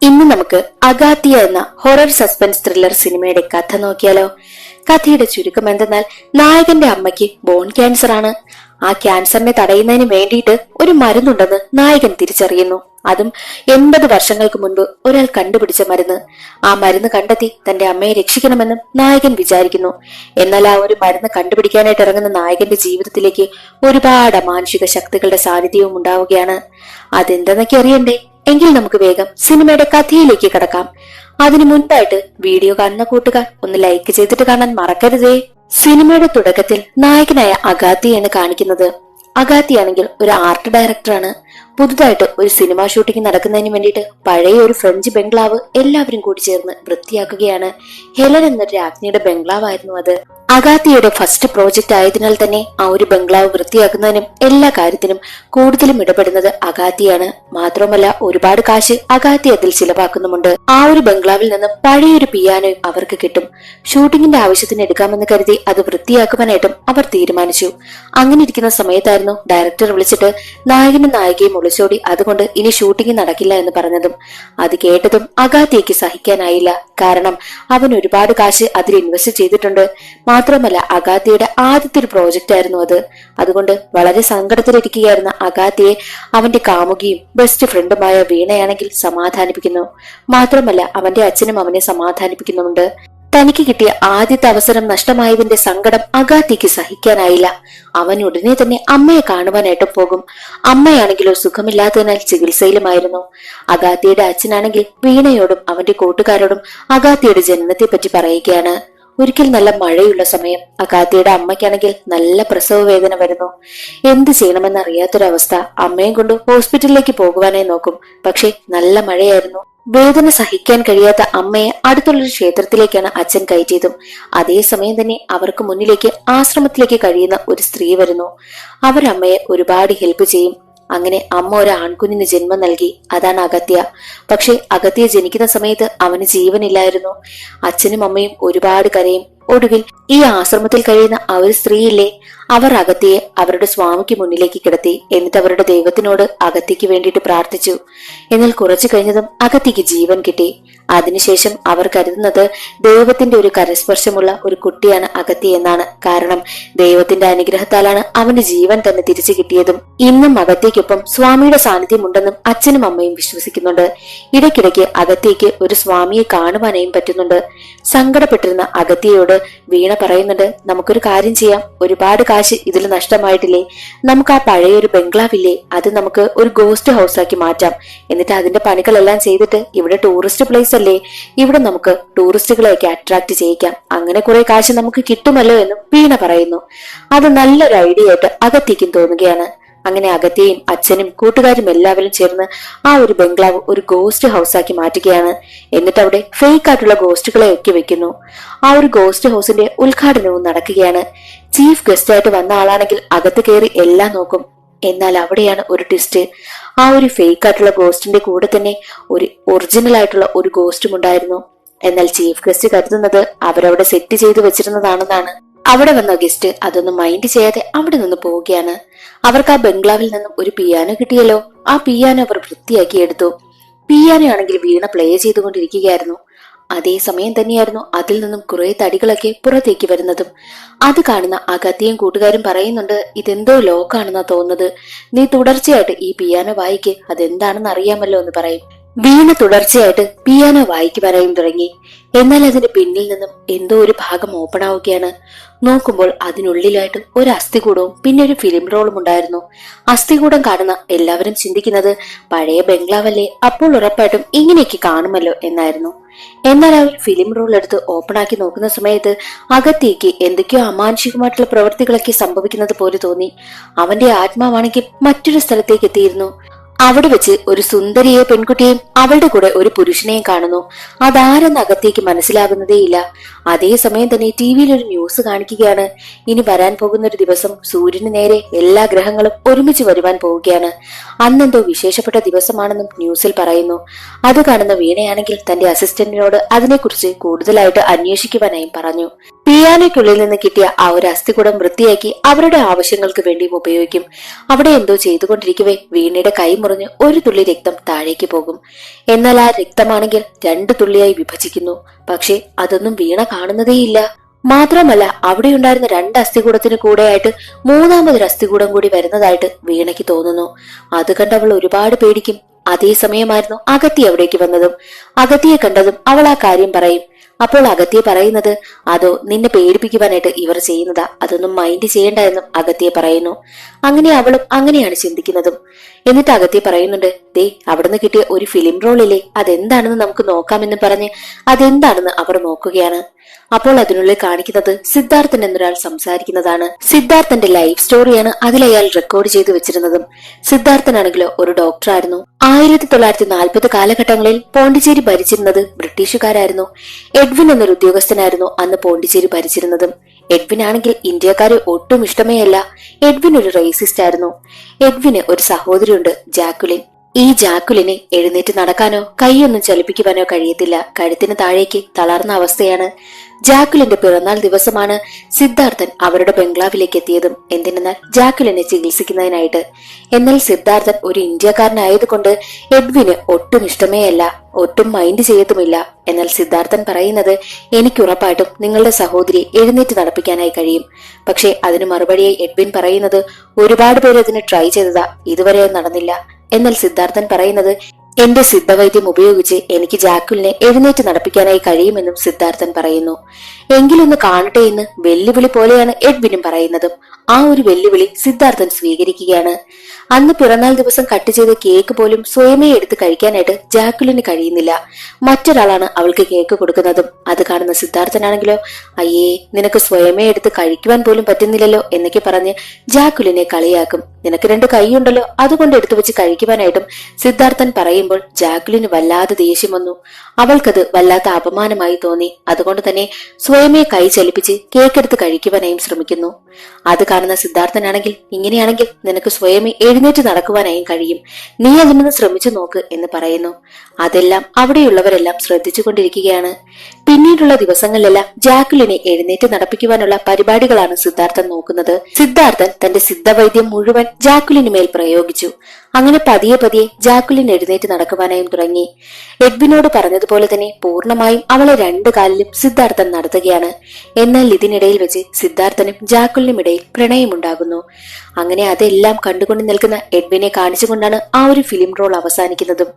ഇന്ന് നമുക്ക് അഗാത്തിയ എന്ന ഹൊറർ സസ്പെൻസ് ത്രില്ലർ സിനിമയുടെ കഥ നോക്കിയാലോ. കഥയുടെ ചുരുക്കം എന്തെന്നാൽ, നായകന്റെ അമ്മയ്ക്ക് ബോൺ ക്യാൻസർ ആണ്. ആ ക്യാൻസറിനെ തടയുന്നതിന് വേണ്ടിയിട്ട് ഒരു മരുന്നുണ്ടെന്ന് നായകൻ തിരിച്ചറിയുന്നു. അതും 80 വർഷങ്ങൾക്ക് മുൻപ് ഒരാൾ കണ്ടുപിടിച്ച മരുന്ന്. ആ മരുന്ന് കണ്ടെത്തി തന്റെ അമ്മയെ രക്ഷിക്കണമെന്നും നായകൻ വിചാരിക്കുന്നു. എന്നാൽ ആ ഒരു മരുന്ന് കണ്ടുപിടിക്കാനായിട്ട് ഇറങ്ങുന്ന നായകന്റെ ജീവിതത്തിലേക്ക് ഒരുപാട് അമാനുഷിക ശക്തികളുടെ സാന്നിധ്യവും ഉണ്ടാവുകയാണ്. അതെന്തെന്നൊക്കെ അറിയണ്ടേ? എങ്കിൽ നമുക്ക് വേഗം സിനിമയുടെ കഥയിലേക്ക് കടക്കാം. അതിനു മുൻപായിട്ട് വീഡിയോ കാണുന്ന കൂട്ടുകാർ ഒന്ന് ലൈക്ക് ചെയ്തിട്ട് കാണാൻ മറക്കരുതേ. സിനിമയുടെ തുടക്കത്തിൽ നായകനായ അഗാത്തിയാണ് കാണിക്കുന്നത്. അഗാത്തിയാണെങ്കിൽ ഒരു ആർട്ട് ഡയറക്ടറാണ്. പുതുതായിട്ട് ഒരു സിനിമാ ഷൂട്ടിംഗ് നടക്കുന്നതിന് വേണ്ടിയിട്ട് പഴയ ഒരു ഫ്രഞ്ച് ബംഗ്ലാവ് എല്ലാവരും കൂടി ചേർന്ന് വൃത്തിയാക്കുകയാണ്. ഹെലൻ എന്നൊരു രാജ്ഞിയുടെ ബംഗ്ലാവായിരുന്നു അത്. അഗാത്തിയുടെ ഫസ്റ്റ് പ്രോജക്റ്റ് ആയതിനാൽ തന്നെ ആ ഒരു ബംഗ്ലാവ് വൃത്തിയാക്കുന്നതിനും എല്ലാ കാര്യത്തിനും കൂടുതലും ഇടപെടുന്നത് അഗാത്തിയാണ്. മാത്രമല്ല ഒരുപാട് കാശ് അഗാത്തി അതിൽ ചിലവാക്കുന്നുമുണ്ട്. ആ ഒരു ബംഗ്ലാവിൽ നിന്നും പഴയൊരു പിയാനോയും അവർക്ക് കിട്ടും. ഷൂട്ടിങ്ങിന്റെ ആവശ്യത്തിന് എടുക്കാമെന്ന് കരുതി അത് വൃത്തിയാക്കുവാനായിട്ടും അവർ തീരുമാനിച്ചു. അങ്ങനെ ഇരിക്കുന്ന സമയത്തായിരുന്നു ഡയറക്ടർ വിളിച്ചിട്ട് നായകനും നായികയും ഒളിച്ചോടി അതുകൊണ്ട് ഇനി ഷൂട്ടിംഗ് നടക്കില്ല എന്ന് പറഞ്ഞതും. അത് കേട്ടതും അഗാത്തിയയ്ക്ക് സഹിക്കാനായില്ല. കാരണം അവൻ ഒരുപാട് കാശ് അതിൽ ഇൻവെസ്റ്റ് ചെയ്തിട്ടുണ്ട്. മാത്രമല്ല അഗാത്തിയുടെ ആദ്യത്തെ ഒരു പ്രോജക്റ്റ് ആയിരുന്നു അത്. അതുകൊണ്ട് വളരെ സങ്കടത്തിലിരിക്കുകയായിരുന്ന അഗാത്തിയെ അവന്റെ കാമുകിയും ബെസ്റ്റ് ഫ്രണ്ടുമായ വീണയാണെങ്കിൽ സമാധാനിപ്പിക്കുന്നു. മാത്രമല്ല അവന്റെ അച്ഛനും അവനെ സമാധാനിപ്പിക്കുന്നുമുണ്ട്. തനിക്ക് കിട്ടിയ ആദ്യത്തെ അവസരം നഷ്ടമായതിന്റെ സങ്കടം അഗാത്തിക്ക് സഹിക്കാനായില്ല. അവൻ ഉടനെ തന്നെ അമ്മയെ കാണുവാനായിട്ട് പോകും. അമ്മയാണെങ്കിലോ സുഖമില്ലാത്തതിനാൽ ചികിത്സയിലുമായിരുന്നു. അഗാത്തിയുടെ അച്ഛനാണെങ്കിൽ വീണയോടും അവന്റെ കൂട്ടുകാരോടും അഗാത്തിയുടെ ജനനത്തെ പറ്റി പറയുകയാണ്. ഒരിക്കൽ നല്ല മഴയുള്ള സമയം. അഗാത്തിയുടെ അമ്മയ്ക്കാണെങ്കിൽ നല്ല പ്രസവ വേദന വരുന്നു. എന്ത് ചെയ്യണമെന്നറിയാത്തൊരവസ്ഥ. അമ്മയും കൊണ്ട് ഹോസ്പിറ്റലിലേക്ക് പോകുവാനായി നോക്കും. പക്ഷെ നല്ല മഴയായിരുന്നു. വേദന സഹിക്കാൻ കഴിയാത്ത അമ്മയെ അടുത്തുള്ളൊരു ക്ഷേത്രത്തിലേക്കാണ് അച്ഛൻ കയറ്റിയതും. അതേസമയം തന്നെ അവർക്ക് മുന്നിലേക്ക് ആശ്രമത്തിലേക്ക് കഴിയുന്ന ഒരു സ്ത്രീ വരുന്നു. അവരമ്മയെ ഒരുപാട് ഹെൽപ്പ് ചെയ്യും. അങ്ങനെ അമ്മ ഒരു ആൺകുഞ്ഞിന് ജന്മം നൽകി. അതാണ് അഗത്യ. പക്ഷെ അഗത്യ ജനിക്കുന്ന സമയത്ത് അവന് ജീവനില്ലായിരുന്നു. അച്ഛനും അമ്മയും ഒരുപാട് കരയും. ഒടുവിൽ ഈ ആശ്രമത്തിൽ കഴിയുന്ന ആ ഒരു സ്ത്രീയില്ലേ, അവർ അഗത്യയെ അവരുടെ സ്വാമിക്ക് മുന്നിലേക്ക് കിടത്തി. എന്നിട്ട് അവരുടെ ദൈവത്തിനോട് അഗത്യക്ക് വേണ്ടിയിട്ട് പ്രാർത്ഥിച്ചു. എന്നാൽ കുറച്ചു കഴിഞ്ഞതും അഗത്യക്ക് ജീവൻ കിട്ടി. അതിനുശേഷം അവർ കരുതുന്നത് ദൈവത്തിന്റെ ഒരു കരസ്പർശമുള്ള ഒരു കുട്ടിയാണ് അഗത്യ എന്നാണ്. കാരണം ദൈവത്തിന്റെ അനുഗ്രഹത്താലാണ് അവന്റെ ജീവൻ തന്നെ തിരിച്ചു കിട്ടിയതും. ഇന്നും അഗത്യക്കൊപ്പം സ്വാമിയുടെ സാന്നിധ്യമുണ്ടെന്നും അച്ഛനും അമ്മയും വിശ്വസിക്കുന്നുണ്ട്. ഇടയ്ക്കിടയ്ക്ക് അഗത്യക്ക് ഒരു സ്വാമിയെ കാണുവാനായും പറ്റുന്നുണ്ട്. സങ്കടപ്പെട്ടിരുന്ന അഗത്യയോട് വീണ പറയുന്നുണ്ട്, നമുക്കൊരു കാര്യം ചെയ്യാം. ഒരുപാട് കാശ് ഇതിൽ നഷ്ടമായിട്ടില്ലേ, നമുക്ക് ആ പഴയൊരു ബംഗ്ലാവില്ലേ അത് നമുക്ക് ഒരു ഗോസ്റ്റ് ഹൗസ് ആക്കി മാറ്റാം. എന്നിട്ട് അതിന്റെ പണികളെല്ലാം ചെയ്തിട്ട് ഇവിടെ ടൂറിസ്റ്റ് പ്ലേസ് അല്ലേ, ഇവിടെ നമുക്ക് ടൂറിസ്റ്റുകളെയൊക്കെ അട്രാക്ട് ചെയ്യിക്കാം. അങ്ങനെ കുറെ കാശ് നമുക്ക് കിട്ടുമല്ലോ എന്നും വീണ പറയുന്നു. അത് നല്ലൊരു ഐഡിയ ആയിട്ട് അഗത്യക്കും തോന്നുകയാണ്. അങ്ങനെ അഗത്യയും അച്ഛനും കൂട്ടുകാരും എല്ലാവരും ചേർന്ന് ആ ഒരു ബംഗ്ലാവ് ഒരു ഗോസ്റ്റ് ഹൗസ് ആക്കി മാറ്റുകയാണ്. എന്നിട്ട് അവിടെ ഫേക്ക് ആയിട്ടുള്ള ഗോസ്റ്റുകളെ ഒക്കെ വെക്കുന്നു. ആ ഒരു ഗോസ്റ്റ് ഹൗസിന്റെ ഉദ്ഘാടനവും നടക്കുകയാണ്. ചീഫ് ഗസ്റ്റ് ആയിട്ട് വന്ന ആളാണെങ്കിൽ അകത്ത് കയറി എല്ലാം നോക്കും. എന്നാൽ അവിടെയാണ് ഒരു ട്വിസ്റ്റ്. ആ ഒരു ഫേക്ക് ആയിട്ടുള്ള ഗോസ്റ്റിന്റെ കൂടെ തന്നെ ഒരു ഒറിജിനൽ ആയിട്ടുള്ള ഒരു ഗോസ്റ്റും ഉണ്ടായിരുന്നു. എന്നാൽ ചീഫ് ഗസ്റ്റ് കരുതുന്നത് അവരവിടെ സെറ്റ് ചെയ്ത് വെച്ചിരുന്നതാണെന്നാണ്. അവിടെ വന്ന ഗസ്റ്റ് അതൊന്നും മൈൻഡ് ചെയ്യാതെ അവിടെ നിന്ന് പോവുകയാണ്. അവർക്ക് ആ ബംഗ്ലാവിൽ നിന്നും ഒരു പിയാനോ കിട്ടിയല്ലോ. ആ പിയാനോ അവർ വൃത്തിയാക്കി എടുത്തു. പിയാനോ ആണെങ്കിൽ വീണ പ്ലേ ചെയ്തുകൊണ്ടിരിക്കുകയായിരുന്നു. അതേസമയം തന്നെയായിരുന്നു അതിൽ നിന്നും കുറെ തടികളൊക്കെ പുറത്തേക്ക് വരുന്നതും. അത് കാണുന്ന അഗത്യയും കൂട്ടുകാരും പറയുന്നുണ്ട്, ഇതെന്തോ ലോക്കാണെന്നാ തോന്നുന്നത്. നീ തുടർച്ചയായിട്ട് ഈ പിയാനോ വായിക്ക്, അതെന്താണെന്ന് അറിയാമല്ലോ എന്ന് പറയും. വീണ തുടർച്ചയായിട്ട് പിയാനോ വായിക്കുവാനായും തുടങ്ങി. എന്നാൽ അതിന്റെ പിന്നിൽ നിന്നും എന്തോ ഒരു ഭാഗം ഓപ്പൺ ആവുകയാണ്. നോക്കുമ്പോൾ അതിനുള്ളിലായിട്ട് ഒരു അസ്ഥികൂടവും പിന്നെ ഒരു ഫിലിം റോളും ഉണ്ടായിരുന്നു. അസ്ഥികൂടം കാണുന്ന എല്ലാവരും ചിന്തിക്കുന്നത് പഴയ ബംഗ്ലാവല്ലേ, അപ്പോൾ ഉറപ്പായിട്ടും ഇങ്ങനെയൊക്കെ കാണുമല്ലോ എന്നായിരുന്നു. എന്നാൽ ആ ഒരു ഫിലിം റോൾ എടുത്ത് ഓപ്പൺ ആക്കി നോക്കുന്ന സമയത്ത് അഗത്യയ്ക്ക് എന്തൊക്കെയോ അമാനുഷികമായിട്ടുള്ള പ്രവൃത്തികളൊക്കെ സംഭവിക്കുന്നത് പോലെ തോന്നി. അവന്റെ ആത്മാവാണെങ്കിൽ മറ്റൊരു സ്ഥലത്തേക്ക് എത്തിയിരുന്നു. അവിടെ വെച്ച് ഒരു സുന്ദരിയെ പെൺകുട്ടിയെയും അവളുടെ കൂടെ ഒരു പുരുഷനെയും കാണുന്നു. അതാരെന്ന് അകത്തേക്ക് മനസ്സിലാകുന്നതേയില്ല. അതേസമയം തന്നെ ടിവിയിൽ ഒരു ന്യൂസ് കാണിക്കുകയാണ്. ഇനി വരാൻ പോകുന്ന ഒരു ദിവസം സൂര്യന് നേരെ എല്ലാ ഗ്രഹങ്ങളും ഒരുമിച്ച് വരുവാൻ പോവുകയാണ്. അന്നെന്തോ വിശേഷപ്പെട്ട ദിവസമാണെന്നും ന്യൂസിൽ പറയുന്നു. അത് കാണുന്ന വീണയാണെങ്കിൽ തന്റെ അസിസ്റ്റന്റിനോട് അതിനെക്കുറിച്ച് കൂടുതലായിട്ട് അന്വേഷിക്കുവാനായും പറഞ്ഞു. പിയാനോയ്ക്കുള്ളിൽ നിന്ന് കിട്ടിയ ആ ഒരു അസ്ഥികൂടം വൃത്തിയാക്കി അവരുടെ ആവശ്യങ്ങൾക്ക് വേണ്ടിയും ഉപയോഗിക്കും. അവിടെ എന്തോ ചെയ്തുകൊണ്ടിരിക്കവേ വീണയുടെ കൈ മുറിഞ്ഞ് ഒരു തുള്ളി രക്തം താഴേക്ക് പോകും. എന്നാൽ ആ രക്തമാണെങ്കിൽ 2 തുള്ളിയായി വിഭജിക്കുന്നു. പക്ഷെ അതൊന്നും വീണ കാണുന്നതേയില്ല. മാത്രമല്ല അവിടെയുണ്ടായിരുന്ന 2 അസ്ഥികൂടത്തിന് കൂടെയായിട്ട് 3ാമതൊരു അസ്ഥികൂടം കൂടി വരുന്നതായിട്ട് വീണയ്ക്ക് തോന്നുന്നു. അത് കണ്ടവൾ ഒരുപാട് പേടിക്കും. അതേസമയമായിരുന്നു അഗത്തി അവിടേക്ക് വന്നതും. അഗത്തിയെ കണ്ടതും അവൾ ആ കാര്യം പറയും. അപ്പോൾ അഗത്തിയെ പറയുന്നത്, അതോ നിന്നെ പേടിപ്പിക്കുവാനായിട്ട് ഇവർ ചെയ്യുന്നതാ, അതൊന്നും മൈൻഡ് ചെയ്യണ്ട എന്നും അഗത്തിയെ പറയുന്നു. അങ്ങനെ അവളും അങ്ങനെയാണ് ചിന്തിക്കുന്നതും. എന്നിട്ട് അഗത്തിയെ പറയുന്നുണ്ട്, ദേ അവിടുന്ന് കിട്ടിയ ഒരു ഫിലിം റോളില്ലേ, അതെന്താണെന്ന് നമുക്ക് നോക്കാമെന്ന് പറഞ്ഞ് അതെന്താണെന്ന് അവർ നോക്കുകയാണ്. അപ്പോൾ അതിനുള്ളിൽ കാണിക്കുന്നത് സിദ്ധാർത്ഥൻ എന്നൊരാൾ സംസാരിക്കുന്നതാണ്. സിദ്ധാർത്ഥന്റെ ലൈഫ് സ്റ്റോറിയാണ് അതിലയാൾ റെക്കോർഡ് ചെയ്തു വെച്ചിരുന്നതും. സിദ്ധാർത്ഥനാണെങ്കിലോ ഒരു ഡോക്ടറായിരുന്നു. 1940 കാലഘട്ടങ്ങളിൽ പോണ്ടിച്ചേരി ഭരിച്ചിരുന്നത് ബ്രിട്ടീഷുകാരായിരുന്നു. എഡ്വിൻ എന്നൊരു ഉദ്യോഗസ്ഥനായിരുന്നു അന്ന് പോണ്ടിച്ചേരി ഭരിച്ചിരുന്നതും. എഡ്വിൻ ആണെങ്കിൽ ഇന്ത്യക്കാരെ ഒട്ടും ഇഷ്ടമേ അല്ല. എഡ്വിൻ ഒരു റേസിസ്റ്റ് ആയിരുന്നു. എഡ്വിന് ഒരു സഹോദരിയുണ്ട്, ജാക്കുലിൻ. ഈ ജാക്കുലിന് എഴുന്നേറ്റ് നടക്കാനോ കൈയൊന്നും ചലിപ്പിക്കുവാനോ കഴിയത്തില്ല. കഴുത്തിന് താഴേക്ക് തളർന്ന അവസ്ഥയാണ്. ജാക്കുലിന്റെ പിറന്നാൾ ദിവസമാണ് സിദ്ധാർത്ഥൻ അവരുടെ ബംഗ്ലാവിലേക്ക് എത്തിയതും. എന്തിനെന്നാൽ ജാക്കുലിനെ ചികിത്സിക്കുന്നതിനായിട്ട്. എന്നാൽ സിദ്ധാർത്ഥൻ ഒരു ഇന്ത്യക്കാരനായതുകൊണ്ട് എഡ്വിന് ഒട്ടും ഇഷ്ടമേ അല്ല, ഒട്ടും മൈൻഡ് ചെയ്യത്തുമില്ല. എന്നാൽ സിദ്ധാർത്ഥൻ പറയുന്നത്, എനിക്കുറപ്പായിട്ടും നിങ്ങളുടെ സഹോദരിയെ എഴുന്നേറ്റ് നടപ്പിക്കാനായി കഴിയും. പക്ഷെ അതിന് മറുപടിയായി എഡ്വിൻ പറയുന്നത്, ഒരുപാട് പേര് അതിന് ട്രൈ ചെയ്തതാ, ഇതുവരെ നടന്നില്ല. എന്നാൽ സിദ്ധാർത്ഥൻ പറയുന്നത്, എന്റെ സിദ്ധവൈദ്യം ഉപയോഗിച്ച് എനിക്ക് ജാക്കുലിനെ എഴുന്നേറ്റ് നടപ്പിക്കാനായി കഴിയുമെന്നും സിദ്ധാർത്ഥൻ പറയുന്നു. എങ്കിലൊന്ന് കാണട്ടെ എന്ന് വെല്ലുവിളി പോലെയാണ് എഡ്വിനും പറയുന്നതും. ആ ഒരു വെല്ലുവിളി സിദ്ധാർത്ഥൻ സ്വീകരിക്കുകയാണ്. അന്ന് പിറന്നാൾ ദിവസം കട്ട് ചെയ്ത കേക്ക് പോലും സ്വയമേ എടുത്ത് കഴിക്കാനായിട്ട് ജാക്കുലിന് കഴിയുന്നില്ല. മറ്റൊരാളാണ് അവൾക്ക് കേക്ക് കൊടുക്കുന്നതും. അത് കാണുന്ന സിദ്ധാർത്ഥനാണെങ്കിലോ, അയ്യേ നിനക്ക് സ്വയമേ എടുത്ത് കഴിക്കുവാൻ പോലും പറ്റുന്നില്ലല്ലോ എന്നൊക്കെ പറഞ്ഞ് ജാക്കുലിനെ കളിയാക്കും. നിനക്ക് 2 കൈയുണ്ടല്ലോ, അതുകൊണ്ട് എടുത്തു വെച്ച് കഴിക്കുവാനായിട്ടും സിദ്ധാർത്ഥൻ പറയുമ്പോൾ ജാക്കുലിന് വല്ലാതെ ദേഷ്യം വന്നു. അവൾക്കത് വല്ലാത്ത അപമാനമായി തോന്നി. അതുകൊണ്ട് തന്നെ സ്വയമേ കൈ ചലിപ്പിച്ച് കേക്കെടുത്ത് കഴിക്കുവാനായും ശ്രമിക്കുന്നു. അത് കാണുന്ന സിദ്ധാർത്ഥനാണെങ്കിൽ, ഇങ്ങനെയാണെങ്കിൽ നിനക്ക് സ്വയമേ എഴുന്നേറ്റ് നടക്കുവാനായും കഴിയും, നീ അതിനൊന്ന് ശ്രമിച്ചു നോക്ക് എന്ന് പറയുന്നു. അതെല്ലാം അവിടെയുള്ളവരെല്ലാം ശ്രദ്ധിച്ചുകൊണ്ടിരിക്കുകയാണ്. പിന്നീടുള്ള ദിവസങ്ങളിലെല്ലാം ജാക്കുലിനെ എഴുന്നേറ്റ് നടപ്പിക്കുവാനുള്ള പരിപാടികളാണ് സിദ്ധാർത്ഥൻ നോക്കുന്നത്. സിദ്ധാർത്ഥൻ തന്റെ സിദ്ധവൈദ്യം മുഴുവൻ ജാക്കുലിന് മേൽ പ്രയോഗിച്ചു. അങ്ങനെ പതിയെ പതിയെ ജാക്കുലിൻ എഴുന്നേറ്റ് നടക്കുവാനായും തുടങ്ങി. എഡ്വിനോട് പറഞ്ഞതുപോലെ തന്നെ പൂർണ്ണമായും അവളെ 2 കാലിലും സിദ്ധാർത്ഥൻ നടത്തുകയാണ്. എന്നാൽ ഇതിനിടയിൽ വെച്ച് സിദ്ധാർത്ഥനും ജാക്കുലിനും ഇടയിൽ പ്രണയമുണ്ടാകുന്നു. അങ്ങനെ അതെല്ലാം കണ്ടുകൊണ്ട് നിൽക്കുന്ന എഡ്വിനെ കാണിച്ചുകൊണ്ടാണ് ആ ഒരു ഫിലിം റോൾ അവസാനിക്കുന്നതും.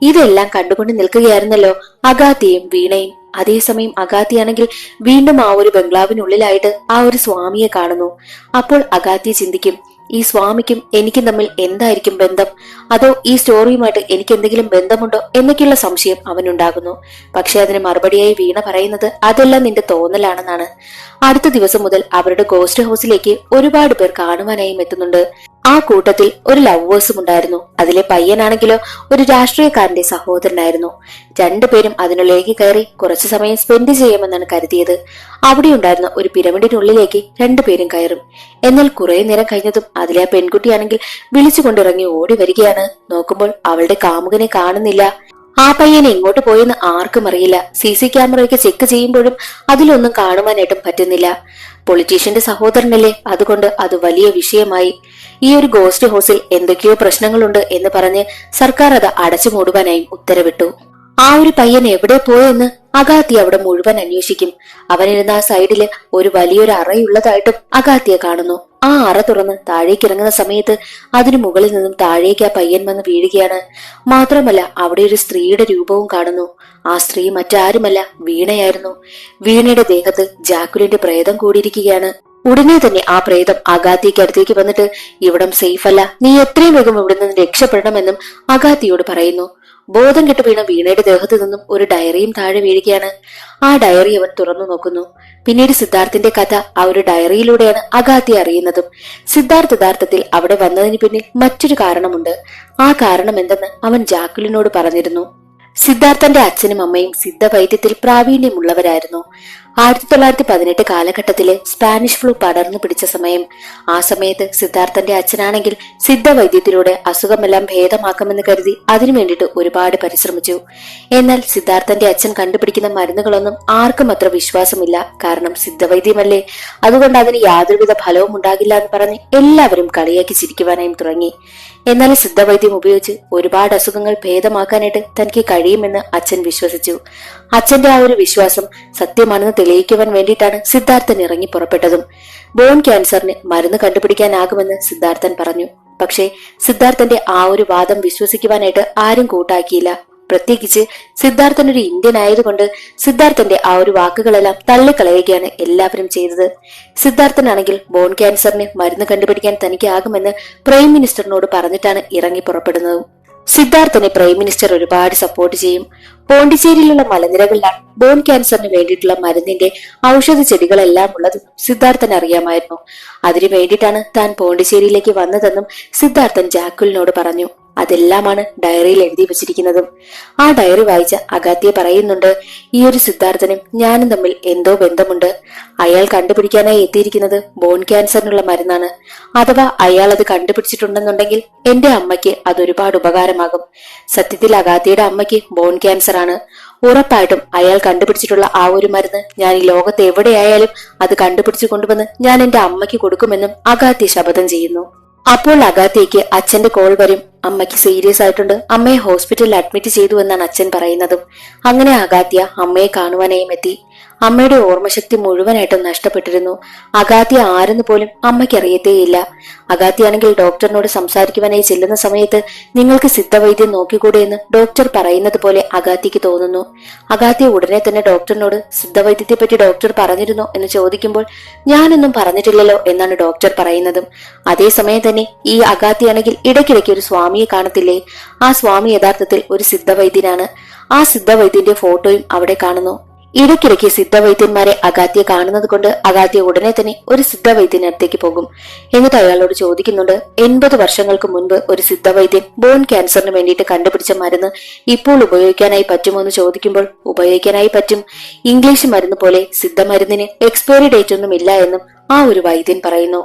ഇതെല്ലാം കണ്ടുകൊണ്ട് നിൽക്കുകയായിരുന്നല്ലോ അഗാത്തിയും വീണയും. അതേസമയം അഗാത്തിയാണെങ്കിൽ വീണ്ടും ആ ഒരു ബംഗ്ലാവിനുള്ളിലായിട്ട് ആ ഒരു സ്വാമിയെ കാണുന്നു. അപ്പോൾ അഗാത്തി ചിന്തിക്കും, ഈ സ്വാമിക്കും എനിക്കും തമ്മിൽ എന്തായിരിക്കും ബന്ധം, അതോ ഈ സ്റ്റോറിയുമായിട്ട് എനിക്ക് എന്തെങ്കിലും ബന്ധമുണ്ടോ എന്നൊക്കെയുള്ള സംശയം അവനുണ്ടാകുന്നു. പക്ഷെ അതിന് മറുപടിയായി വീണ പറയുന്നത്, അതെല്ലാം നിന്റെ തോന്നലാണെന്നാണ്. അടുത്ത ദിവസം മുതൽ അവരുടെ ഗോസ്റ്റ് ഹൗസിലേക്ക് ഒരുപാട് പേർ കാണുവാനായും എത്തുന്നുണ്ട്. ആ കൂട്ടത്തിൽ ഒരു ലവേഴ്സും ഉണ്ടായിരുന്നു. അതിലെ പയ്യനാണെങ്കിലോ ഒരു രാഷ്ട്രീയക്കാരന്റെ സഹോദരനായിരുന്നു. 2 പേരും അതിനുള്ളിലേക്ക് കയറി കുറച്ചു സമയം സ്പെൻഡ് ചെയ്യാമെന്നാണ് കരുതിയത്. അവിടെ ഉണ്ടായിരുന്ന ഒരു പിരമിഡിനുള്ളിലേക്ക് 2 പേരും കയറും. എന്നാൽ കുറെ നേരം കഴിഞ്ഞതും അതിലെ ആ പെൺകുട്ടിയാണെങ്കിൽ വിളിച്ചുകൊണ്ടിറങ്ങി ഓടി വരികയാണ്. നോക്കുമ്പോൾ അവളുടെ കാമുകനെ കാണുന്നില്ല. ആ പയ്യനെ എങ്ങോട്ട് പോയെന്ന് ആർക്കും അറിയില്ല. CC ക്യാമറയൊക്കെ ചെക്ക് ചെയ്യുമ്പോഴും അതിലൊന്നും കാണുവാനായിട്ടും പറ്റുന്നില്ല. പൊളിറ്റീഷ്യന്റെ സഹോദരനല്ലേ, അതുകൊണ്ട് അത് വലിയ വിഷയമായി. ഈ ഒരു ഗോസ്റ്റ് ഹൗസിൽ എന്തൊക്കെയോ പ്രശ്നങ്ങളുണ്ട് എന്ന് പറഞ്ഞ് സർക്കാർ അത് അടച്ചു മൂടുവാനായും ഉത്തരവിട്ടു. ആ ഒരു പയ്യൻ എവിടെ പോയെന്ന് അഗാത്തി അവിടെ മുഴുവൻ അന്വേഷിക്കും. അവനിരുന്ന ആ സൈഡില് ഒരു വലിയൊരു അറയുള്ളതായിട്ടും അഗാത്തിയെ കാണുന്നു. ആ അറ തുറന്ന് താഴേക്ക് ഇറങ്ങുന്ന സമയത്ത് അതിനു മുകളിൽ നിന്നും താഴേക്ക് ആ പയ്യൻ വന്ന് വീഴുകയാണ്. മാത്രമല്ല അവിടെ ഒരു സ്ത്രീയുടെ രൂപവും കാണുന്നു. ആ സ്ത്രീ മറ്റാരുമല്ല, വീണയായിരുന്നു. വീണയുടെ ദേഹത്ത് ജാക്കുലിന്റെ പ്രേതം കൂടിയിരിക്കുകയാണ്. ഉടനെ തന്നെ ആ പ്രേതം അഗാത്തിക്ക് അടുത്തേക്ക് വന്നിട്ട്, ഇവിടം സേഫ് അല്ല, നീ എത്രയും വേഗം ഇവിടെ നിന്ന് രക്ഷപ്പെടണമെന്നും അഗാത്തിയോട് പറയുന്നു. ബോധം കെട്ട് വീണ വീണയുടെ ദേഹത്ത് നിന്നും ഒരു ഡയറിയും താഴെ വീഴുകയാണ്. ആ ഡയറി അവൻ തുറന്നു നോക്കുന്നു. പിന്നീട് സിദ്ധാർത്ഥിന്റെ കഥ ആ ഒരു ഡയറിയിലൂടെയാണ് അഗാത്തി അറിയുന്നതും. സിദ്ധാർത്ഥ് യഥാർത്ഥത്തിൽ അവിടെ വന്നതിന് പിന്നിൽ മറ്റൊരു കാരണമുണ്ട്. ആ കാരണം എന്തെന്ന് അവൻ ജാക്കുലിനോട് പറഞ്ഞിരുന്നു. സിദ്ധാർത്ഥന്റെ അച്ഛനും അമ്മയും സിദ്ധവൈദ്യത്തിൽ പ്രാവീണ്യമുള്ളവരായിരുന്നു. 1918 കാലഘട്ടത്തില് സ്പാനിഷ് ഫ്ലൂ പടർന്നു പിടിച്ച സമയം. ആ സമയത്ത് സിദ്ധാർത്ഥന്റെ അച്ഛനാണെങ്കിൽ സിദ്ധവൈദ്യത്തിലൂടെ അസുഖമെല്ലാം ഭേദമാക്കാമെന്ന് കരുതി അതിനു വേണ്ടിയിട്ട് ഒരുപാട് പരിശ്രമിച്ചു. എന്നാൽ സിദ്ധാർത്ഥന്റെ അച്ഛൻ കണ്ടുപിടിക്കുന്ന മരുന്നുകളൊന്നും ആർക്കും അത്ര വിശ്വാസമില്ല. കാരണം സിദ്ധവൈദ്യമല്ലേ, അതുകൊണ്ട് അതിന് യാതൊരുവിധ ഫലവും ഉണ്ടാകില്ല എന്ന് പറഞ്ഞ് എല്ലാവരും കളിയാക്കി ചിരിക്കുവാനായും തുടങ്ങി. എന്നാൽ സിദ്ധവൈദ്യം ഉപയോഗിച്ച് ഒരുപാട് അസുഖങ്ങൾ ഭേദമാക്കാനായിട്ട് തനിക്ക് കഴിയുമെന്ന് അച്ഛൻ വിശ്വസിച്ചു. അച്ഛന്റെ ആ ഒരു വിശ്വാസം സത്യമാണെന്ന് തെളിയിക്കുവാൻ വേണ്ടിയിട്ടാണ് സിദ്ധാർത്ഥൻ ഇറങ്ങി പുറപ്പെട്ടതും. ബോൺ ക്യാൻസറിന് മരുന്ന് കണ്ടുപിടിക്കാനാകുമെന്ന് സിദ്ധാർത്ഥൻ പറഞ്ഞു. പക്ഷേ സിദ്ധാർത്ഥന്റെ ആ ഒരു വാദം വിശ്വസിക്കുവാനായിട്ട് ആരും കൂട്ടാക്കിയില്ല. പ്രത്യേകിച്ച് സിദ്ധാർത്ഥൻ ഒരു ഇന്ത്യൻ ആയതുകൊണ്ട് സിദ്ധാർത്ഥന്റെ ആ ഒരു വാക്കുകളെല്ലാം തള്ളിക്കളയുകയാണ് എല്ലാവരും ചെയ്തത്. സിദ്ധാർത്ഥനാണെങ്കിൽ ബോൺ ക്യാൻസറിന് മരുന്ന് കണ്ടുപിടിക്കാൻ തനിക്കാകുമെന്ന് പ്രൈം മിനിസ്റ്ററിനോട് പറഞ്ഞിട്ടാണ് ഇറങ്ങി പുറപ്പെടുന്നത്. സിദ്ധാർത്ഥനെ പ്രൈം മിനിസ്റ്റർ ഒരുപാട് സപ്പോർട്ട് ചെയ്യും. പോണ്ടിച്ചേരിയിലുള്ള മലനിരകളിലാണ് ബോൺ ക്യാൻസറിന് വേണ്ടിയിട്ടുള്ള മരുന്നിന്റെ ഔഷധ ചെടികളെല്ലാം ഉള്ളത് സിദ്ധാർത്ഥൻ അറിയാമായിരുന്നു. അതിനു വേണ്ടിയിട്ടാണ് താൻ പോണ്ടിച്ചേരിയിലേക്ക് വന്നതെന്നും സിദ്ധാർത്ഥൻ ജാക്കുലിനോട് പറഞ്ഞു. അതെല്ലാമാണ് ഡയറിയിൽ എഴുതി വച്ചിരിക്കുന്നതും. ആ ഡയറി വായിച്ച അഗാത്തിയെ പറയുന്നുണ്ട്, ഈ ഒരു സിദ്ധാർത്ഥനും ഞാനും തമ്മിൽ എന്തോ ബന്ധമുണ്ട്. അയാൾ കണ്ടുപിടിക്കാനായി എത്തിയിരിക്കുന്നത് ബോൺ ക്യാൻസറിനുള്ള മരുന്നാണ്. അഥവാ അയാൾ അത് കണ്ടുപിടിച്ചിട്ടുണ്ടെന്നുണ്ടെങ്കിൽ എന്റെ അമ്മയ്ക്ക് അതൊരുപാട് ഉപകാരമാകും. സത്യത്തിൽ അഗാത്തിയുടെ അമ്മയ്ക്ക് ബോൺ ക്യാൻസർ ആണ്. ഉറപ്പായിട്ടും അയാൾ കണ്ടുപിടിച്ചിട്ടുള്ള ആ ഒരു മരുന്ന് ഞാൻ ഈ ലോകത്ത് എവിടെയായാലും അത് കണ്ടുപിടിച്ചു കൊണ്ടുവന്ന് ഞാൻ എന്റെ അമ്മയ്ക്ക് കൊടുക്കുമെന്നും അഗാത്തി ശപഥം ചെയ്യുന്നു. അപ്പോൾ അഗാത്തിക്ക് അച്ഛന്റെ കോൾ വരും. അമ്മയ്ക്ക് സീരിയസ് ആയിട്ടുണ്ട്, അമ്മയെ ഹോസ്പിറ്റലിൽ അഡ്മിറ്റ് ചെയ്തു എന്നാണ് അച്ഛൻ പറയുന്നതും. അങ്ങനെ അഗാത്യ അമ്മയെ കാണുവാനായും എത്തി. അമ്മയുടെ ഓർമ്മശക്തി മുഴുവനായിട്ടും നഷ്ടപ്പെട്ടിരുന്നു. അഗാത്യ ആരെന്ന് പോലും അമ്മയ്ക്ക് അറിയത്തേയില്ല. അഗാത്യാണെങ്കിൽ ഡോക്ടറിനോട് സംസാരിക്കുവാനായി ചെല്ലുന്ന സമയത്ത് നിങ്ങൾക്ക് സിദ്ധവൈദ്യം നോക്കിക്കൂടെ എന്ന് ഡോക്ടർ പറയുന്നത് പോലെ അഗാത്യക്ക് തോന്നുന്നു. അഗാത്യ ഉടനെ തന്നെ ഡോക്ടറിനോട് സിദ്ധവൈദ്യത്തെ പറ്റി ഡോക്ടർ പറഞ്ഞിരുന്നോ എന്ന് ചോദിക്കുമ്പോൾ ഞാനൊന്നും പറഞ്ഞിട്ടില്ലല്ലോ എന്നാണ് ഡോക്ടർ പറയുന്നതും. അതേസമയം തന്നെ ഈ അഗാത്യയാണെങ്കിൽ ഇടയ്ക്കിടയ്ക്ക് ഒരു സ്വാമിയെ കാണത്തില്ലേ, ആ സ്വാമി യഥാർത്ഥത്തിൽ ഒരു സിദ്ധവൈദ്യനാണ്. ആ സിദ്ധവൈദ്യന്റെ ഫോട്ടോയും അവിടെ കാണുന്നു. ഇടയ്ക്കിടയ്ക്ക് സിദ്ധവൈദ്യന്മാരെ അഗാത്യ കാണുന്നത് കൊണ്ട് അഗാത്യ ഉടനെ തന്നെ ഒരു സിദ്ധവൈദ്യനടുത്തേക്ക് പോകും. എന്നിട്ട് അയാളോട് ചോദിക്കുന്നുണ്ട്, 80 വർഷങ്ങൾക്ക് മുൻപ് ഒരു സിദ്ധവൈദ്യൻ ബോൺ ക്യാൻസറിന് വേണ്ടിയിട്ട് കണ്ടുപിടിച്ച മരുന്ന് ഇപ്പോൾ ഉപയോഗിക്കാനായി പറ്റുമോ എന്ന് ചോദിക്കുമ്പോൾ ഉപയോഗിക്കാനായി പറ്റും. ഇംഗ്ലീഷ് മരുന്ന് പോലെ സിദ്ധമരുന്നിന് എക്സ്പയറി ഡേറ്റ് ഒന്നും ഇല്ല എന്നും ആ ഒരു വൈദ്യൻ പറയുന്നു.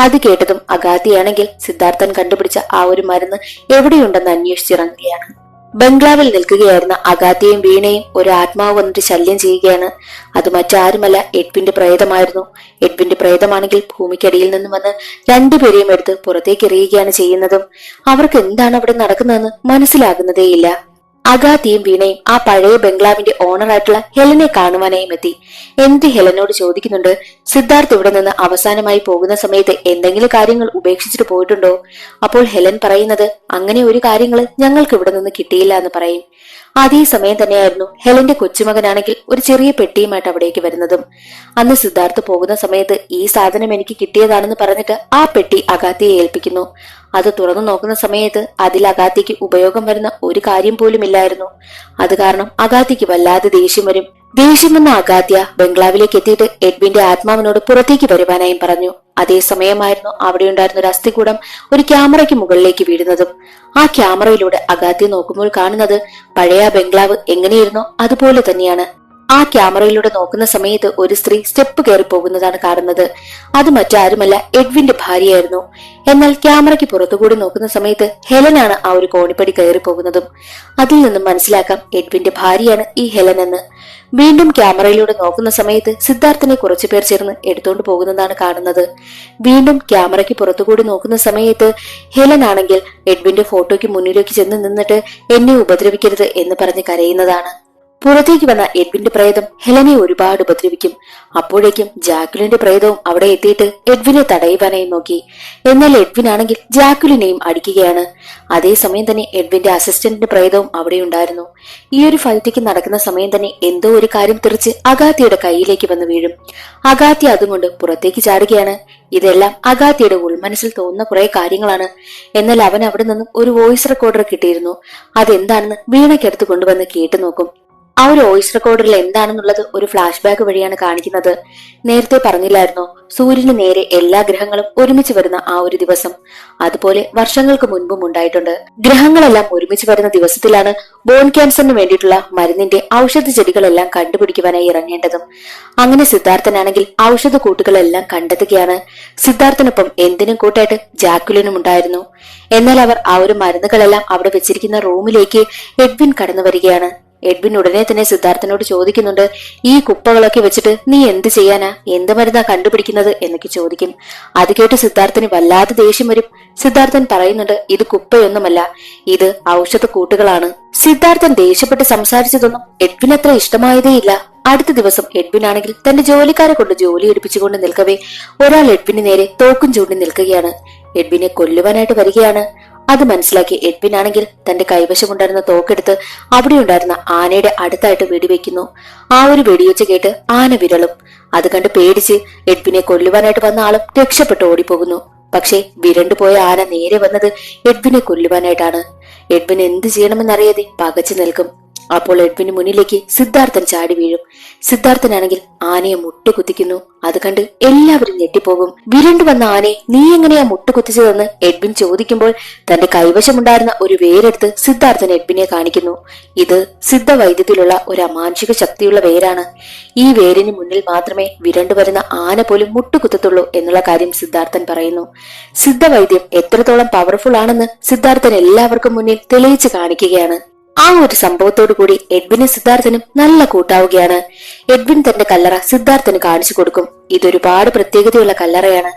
അത് കേട്ടതും അഗാത്യയാണെങ്കിൽ സിദ്ധാർത്ഥൻ കണ്ടുപിടിച്ച ആ ഒരു മരുന്ന് എവിടെയുണ്ടെന്ന് അന്വേഷിച്ചിറങ്ങുകയാണ്. ബംഗ്ലാവിൽ നിൽക്കുകയായിരുന്ന അഗാത്യയും വീണയും ഒരു ആത്മാവ് വന്നിട്ട് ശല്യം ചെയ്യുകയാണ്. അത് മറ്റാരുമല്ല, എഡ്വിന്റെ പ്രേതമായിരുന്നു. എഡ്വിന്റെ പ്രേതമാണെങ്കിൽ ഭൂമിക്കടിയിൽ നിന്നും വന്ന് രണ്ടുപേരെയും എടുത്ത് പുറത്തേക്ക് എറിയുകയാണ് ചെയ്യുന്നതും. അവർക്ക് എന്താണ് അവിടെ നടക്കുന്നതെന്ന് മനസ്സിലാകുന്നതേയില്ല. അഗാത്യയും വീണയും ആ പഴയ ബംഗ്ലാവിന്റെ ഓണറായിട്ടുള്ള ഹെലനെ കാണുവാനായും എത്തി. എന്നിട്ട് ഹെലനോട് ചോദിക്കുന്നുണ്ട്, സിദ്ധാർത്ഥ് ഇവിടെ നിന്ന് അവസാനമായി പോകുന്ന സമയത്ത് എന്തെങ്കിലും കാര്യങ്ങൾ ഉപേക്ഷിച്ചിട്ട് പോയിട്ടുണ്ടോ? അപ്പോൾ ഹെലൻ പറയുന്നത്, അങ്ങനെ ഒരു കാര്യങ്ങൾ ഞങ്ങൾക്ക് ഇവിടെ നിന്ന് കിട്ടിയില്ല എന്ന് പറയും. അതേസമയം തന്നെയായിരുന്നു ഹെലന്റെ കൊച്ചുമകനാണെങ്കിൽ ഒരു ചെറിയ പെട്ടിയുമായിട്ട് അവിടേക്ക് വരുന്നതും. അന്ന് സിദ്ധാർത്ഥ് പോകുന്ന സമയത്ത് ഈ സാധനം എനിക്ക് കിട്ടിയതാണെന്ന് പറഞ്ഞിട്ട് ആ പെട്ടി അഗാത്യയെ ഏൽപ്പിക്കുന്നു. അത് തുറന്നു നോക്കുന്ന സമയത്ത് അതിൽ അഗാത്യക്ക് ഉപയോഗം വരുന്ന ഒരു കാര്യം പോലും ഇല്ലായിരുന്നു. അത് കാരണം അഗാത്യക്ക് വല്ലാതെ ദേഷ്യം വരും. ദേഷ്യം വന്ന അഗാത്യ ബംഗ്ലാവിലേക്ക് എത്തിയിട്ട് എഡ്വിന്റെ ആത്മാവിനോട് പുറത്തേക്ക് വരുവാനായും പറഞ്ഞു. അതേസമയമായിരുന്നു അവിടെ ഉണ്ടായിരുന്ന ഒരു അസ്ഥികൂടം ഒരു ക്യാമറയ്ക്ക് മുകളിലേക്ക് വീഴുന്നതും. ആ ക്യാമറയിലൂടെ അഗാത്യ നോക്കുമ്പോൾ കാണുന്നത് പഴയ ബംഗ്ലാവ് എങ്ങനെയായിരുന്നോ അതുപോലെ തന്നെയാണ്. ആ ക്യാമറയിലൂടെ നോക്കുന്ന സമയത്ത് ഒരു സ്ത്രീ സ്റ്റെപ്പ് കയറി പോകുന്നതാണ് കാണുന്നത്. അത് മറ്റാരുമല്ല, എഡ്വിന്റെ ഭാര്യയായിരുന്നു. എന്നാൽ ക്യാമറയ്ക്ക് പുറത്തുകൂടി നോക്കുന്ന സമയത്ത് ഹെലനാണ് ആ ഒരു കോണിപ്പടി കയറി പോകുന്നതും. അതിൽ നിന്നും മനസ്സിലാക്കാം എഡ്വിന്റെ ഭാര്യയാണ് ഈ ഹെലൻ എന്ന്. വീണ്ടും ക്യാമറയിലൂടെ നോക്കുന്ന സമയത്ത് സിദ്ധാർത്ഥനെ കുറച്ചുപേർ ചേർന്ന് എടുത്തോണ്ട് പോകുന്നതാണ് കാണുന്നത്. വീണ്ടും ക്യാമറയ്ക്ക് പുറത്തുകൂടി നോക്കുന്ന സമയത്ത് ഹെലൻ ആണെങ്കിൽ എഡ്വിന്റെ ഫോട്ടോയ്ക്ക് മുന്നിലേക്ക് ചെന്ന് നിന്നിട്ട് എന്നെ ഉപദ്രവിക്കരുത് എന്ന് പറഞ്ഞ് കരയുന്നതാണ്. പുറത്തേക്ക് വന്ന എഡ്വിന്റെ പ്രേതം ഹെലനെ ഒരുപാട് ഉപദ്രവിക്കും. അപ്പോഴേക്കും ജാക്കുലിന്റെ പ്രേതവും അവിടെ എത്തിയിട്ട് എഡ്വിനെ തടയുവാനായി നോക്കി. എന്നാൽ എഡ്വിൻ ആണെങ്കിൽ ജാക്കുലിനെയും അടിക്കുകയാണ്. അതേസമയം തന്നെ എഡ്വിന്റെ അസിസ്റ്റന്റിന്റെ പ്രേതവും അവിടെ ഉണ്ടായിരുന്നു. ഈ ഒരു ഫൈറ്റിക്ക് നടക്കുന്ന സമയം തന്നെ എന്തോ ഒരു കാര്യം തെറിച്ച് അഗാത്യയുടെ കയ്യിലേക്ക് വന്ന് വീഴും. അഗാത്യ അതുകൊണ്ട് പുറത്തേക്ക് ചാടുകയാണ്. ഇതെല്ലാം അഗാത്യയുടെ ഉൾമനസ്സിൽ തോന്നുന്ന കുറെ കാര്യങ്ങളാണ്. എന്നാൽ അവൻ അവിടെ നിന്നും ഒരു വോയിസ് റെക്കോർഡർ കിട്ടിയിരുന്നു. അതെന്താണെന്ന് വീണയ്ക്കടുത്ത് കൊണ്ടുവന്ന് കേട്ടു നോക്കും. ആ ഒരു വോയിസ് റെക്കോർഡറിൽ എന്താണെന്നുള്ളത് ഒരു ഫ്ലാഷ് ബാക്ക് വഴിയാണ് കാണിക്കുന്നത്. നേരത്തെ പറഞ്ഞില്ലായിരുന്നോ സൂര്യന് നേരെ എല്ലാ ഗ്രഹങ്ങളും ഒരുമിച്ച് വരുന്ന ആ ഒരു ദിവസം? അതുപോലെ വർഷങ്ങൾക്ക് മുൻപും ഉണ്ടായിട്ടുണ്ട്. ഗ്രഹങ്ങളെല്ലാം ഒരുമിച്ച് വരുന്ന ദിവസത്തിലാണ് ബോൺ ക്യാൻസറിന് വേണ്ടിയിട്ടുള്ള മരുന്നിന്റെ ഔഷധ ചെടികളെല്ലാം കണ്ടുപിടിക്കുവാനായി ഇറങ്ങേണ്ടതും. അങ്ങനെ സിദ്ധാർത്ഥനാണെങ്കിൽ ഔഷധ കൂട്ടുകളെല്ലാം കണ്ടെത്തുകയാണ്. സിദ്ധാർത്ഥനൊപ്പം എന്തിനും കൂട്ടായിട്ട് ജാക്കുലിനും ഉണ്ടായിരുന്നു. എന്നാൽ അവർ ആ ഒരു മരുന്നുകളെല്ലാം അവിടെ വെച്ചിരിക്കുന്ന റൂമിലേക്ക് എഡ്വിൻ കടന്നു വരികയാണ്. എഡ്വിൻ ഉടനെ തന്നെ സിദ്ധാർത്ഥനോട് ചോദിക്കുന്നുണ്ട്, ഈ കുപ്പകളൊക്കെ വെച്ചിട്ട് നീ എന്ത് ചെയ്യാനാ, എന്ത് മരുന്നാ കണ്ടുപിടിക്കുന്നത് എന്നൊക്കെ ചോദിക്കും. അത് കേട്ട് സിദ്ധാർത്ഥന് വല്ലാതെ ദേഷ്യം വരും. സിദ്ധാർത്ഥൻ പറയുന്നുണ്ട്, ഇത് കുപ്പയൊന്നുമല്ല, ഇത് ഔഷധ കൂട്ടുകളാണ്. സിദ്ധാർത്ഥൻ ദേഷ്യപ്പെട്ട് സംസാരിച്ചതൊന്നും എഡ്വിൻ അത്ര ഇഷ്ടമായതേയില്ല. അടുത്ത ദിവസം എഡ്വിൻ ആണെങ്കിൽ തന്റെ ജോലിക്കാരെ കൊണ്ട് ജോലി എടുപ്പിച്ചുകൊണ്ട് നിൽക്കവേ ഒരാൾ എഡ്വിന് നേരെ തോക്കും ചൂണ്ടി നിൽക്കുകയാണ്. എഡ്വിനെ കൊല്ലുവാനായിട്ട് വരികയാണ്. അത് മനസ്സിലാക്കി എഡ്വിൻ ആണെങ്കിൽ തന്റെ കൈവശമുണ്ടായിരുന്ന തോക്കെടുത്ത് അവിടെ ഉണ്ടായിരുന്ന ആനയുടെ അടുത്തായിട്ട് വെടിവെക്കുന്നു. ആ ഒരു വെടിവെച്ച് കേട്ട് ആന വിരളും. അത് കണ്ട് പേടിച്ച് എഡ്വിനെ കൊല്ലുവാനായിട്ട് വന്ന ആളും രക്ഷപ്പെട്ട് ഓടിപ്പോകുന്നു. പക്ഷേ വിരണ്ടുപോയ ആന നേരെ വന്നത് എഡ്വിനെ കൊല്ലുവാനായിട്ടാണ്. എഡ്വിൻ എന്ത് ചെയ്യണമെന്നറിയാതെ പകച്ചു നിൽക്കും. അപ്പോൾ എഡ്വിന് മുന്നിലേക്ക് സിദ്ധാർത്ഥൻ ചാടി വീഴും. സിദ്ധാർത്ഥനാണെങ്കിൽ ആനയെ മുട്ടുകുത്തിക്കുന്നു. അത് കണ്ട് എല്ലാവരും ഞെട്ടിപ്പോകും. വിരണ്ടു വന്ന ആനയെ നീ എങ്ങനെയാ മുട്ടുകുത്തിച്ചതെന്ന് എഡ്വിൻ ചോദിക്കുമ്പോൾ തന്റെ കൈവശമുണ്ടായിരുന്ന ഒരു വേരെടുത്ത് സിദ്ധാർത്ഥൻ എഡ്വിനെ കാണിക്കുന്നു. ഇത് സിദ്ധവൈദ്യത്തിലുള്ള ഒരു അമാനുഷിക ശക്തിയുള്ള വേരാണ്. ഈ വേരിന് മുന്നിൽ മാത്രമേ വിരണ്ടു വരുന്ന ആന പോലും മുട്ടുകുത്തത്തുള്ളൂ എന്നുള്ള കാര്യം സിദ്ധാർത്ഥൻ പറയുന്നു. സിദ്ധവൈദ്യം എത്രത്തോളം പവർഫുൾ ആണെന്ന് സിദ്ധാർത്ഥൻ എല്ലാവർക്കും മുന്നിൽ തെളിയിച്ചു കാണിക്കുകയാണ്. ആ ഒരു സംഭവത്തോടു കൂടി എഡ്വിനും സിദ്ധാർത്ഥനും നല്ല കൂട്ടാവുകയാണ്. എഡ്വിൻ തന്റെ കല്ലറ സിദ്ധാർത്ഥന് കാണിച്ചു കൊടുക്കും. ഇതൊരുപാട് പ്രത്യേകതയുള്ള കല്ലറയാണ്.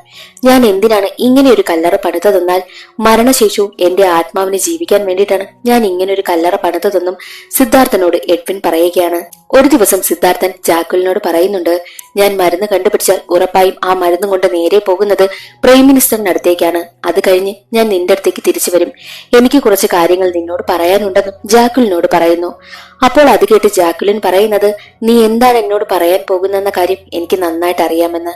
ഞാൻ എന്തിനാണ് ഇങ്ങനെ ഒരു കല്ലറ പണിതതെന്നാൽ മരണശേഷവും എന്റെ ആത്മാവിനെ ജീവിക്കാൻ വേണ്ടിയിട്ടാണ് ഞാൻ ഇങ്ങനെ ഒരു കല്ലറ പണിതതെന്നും സിദ്ധാർത്ഥനോട് എഡ്വിൻ പറയുകയാണ്. ഒരു ദിവസം സിദ്ധാർത്ഥൻ ജാക്കുലിനോട് പറയുന്നുണ്ട്, ഞാൻ മരുന്ന് കണ്ടുപിടിച്ചാൽ ഉറപ്പായും ആ മരുന്നും കൊണ്ട് നേരെ പോകുന്നത് പ്രൈം മിനിസ്റ്ററിന്റെ അടുത്തേക്കാണ്. അത് കഴിഞ്ഞ് ഞാൻ നിന്റെ അടുത്തേക്ക് തിരിച്ചു വരും. എനിക്ക് കുറച്ച് കാര്യങ്ങൾ നിന്നോട് പറയാനുണ്ടെന്നും ജാക്കുലിനോട് പറയുന്നു. അപ്പോൾ അത് കേട്ട് ജാക്കുലിൻ പറയുന്നത്, നീ എന്താണ് എന്നോട് പറയാൻ പോകുന്നെന്ന കാര്യം എനിക്ക് നന്നായിട്ട് അറിയാമെന്ന്.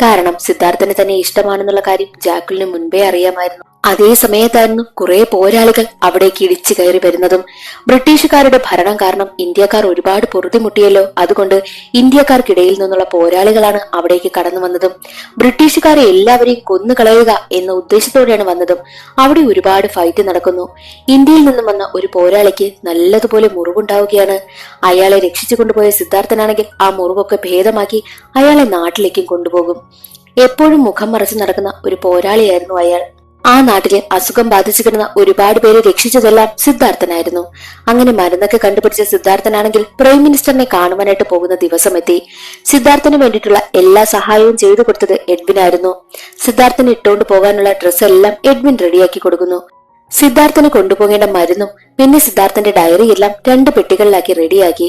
കാരണം സിദ്ധാർത്ഥന് തന്നെ ഇഷ്ടമാണെന്നുള്ള കാര്യം ജാക്കുലിന് മുൻപേ അറിയാമായിരുന്നു. അതേ സമയത്തായിരുന്നു കുറെ പോരാളികൾ അവിടേക്ക് ഇടിച്ചു കയറി വരുന്നതും. ബ്രിട്ടീഷുകാരുടെ ഭരണം കാരണം ഇന്ത്യക്കാർ ഒരുപാട് പൊറുതിമുട്ടിയല്ലോ. അതുകൊണ്ട് ഇന്ത്യക്കാർക്കിടയിൽ നിന്നുള്ള പോരാളികളാണ് അവിടേക്ക് കടന്നു വന്നതും. ബ്രിട്ടീഷുകാരെ എല്ലാവരെയും കൊന്നുകളയുക എന്ന ഉദ്ദേശത്തോടെയാണ് വന്നതും. അവിടെ ഒരുപാട് ഫൈറ്റ് നടക്കുന്നു. ഇന്ത്യയിൽ നിന്നും വന്ന ഒരു പോരാളിക്ക് നല്ലതുപോലെ മുറിവുണ്ടാവുകയാണ്. അയാളെ രക്ഷിച്ചു കൊണ്ടുപോയ സിദ്ധാർത്ഥനാണെങ്കിൽ ആ മുറിവൊക്കെ ഭേദമാക്കി അയാളെ നാട്ടിലേക്കും കൊണ്ടുപോകും. എപ്പോഴും മുഖം മറച്ചു നടക്കുന്ന ഒരു പോരാളിയായിരുന്നു അയാൾ. ആ നാട്ടിലെ അസുഖം ബാധിച്ചു കിടന്ന ഒരുപാട് പേരെ രക്ഷിച്ചതെല്ലാം സിദ്ധാർത്ഥനായിരുന്നു. അങ്ങനെ മരുന്നൊക്കെ കണ്ടുപിടിച്ച സിദ്ധാർത്ഥനാണെങ്കിൽ പ്രൈം മിനിസ്റ്ററിനെ കാണുവാനായിട്ട് പോകുന്ന ദിവസം എത്തി. സിദ്ധാർത്ഥന് വേണ്ടിയിട്ടുള്ള എല്ലാ സഹായവും ചെയ്തു കൊടുത്തത് എഡ്വിനായിരുന്നു. സിദ്ധാർത്ഥന് ഇട്ടുകൊണ്ട് പോകാനുള്ള ഡ്രസ്സ് എല്ലാം എഡ്വിൻ റെഡിയാക്കി കൊടുക്കുന്നു. സിദ്ധാർത്ഥന് കൊണ്ടുപോകേണ്ട മരുന്നും പിന്നെ സിദ്ധാർത്ഥന്റെ ഡയറി എല്ലാം 2 പെട്ടികളിലാക്കി റെഡിയാക്കി.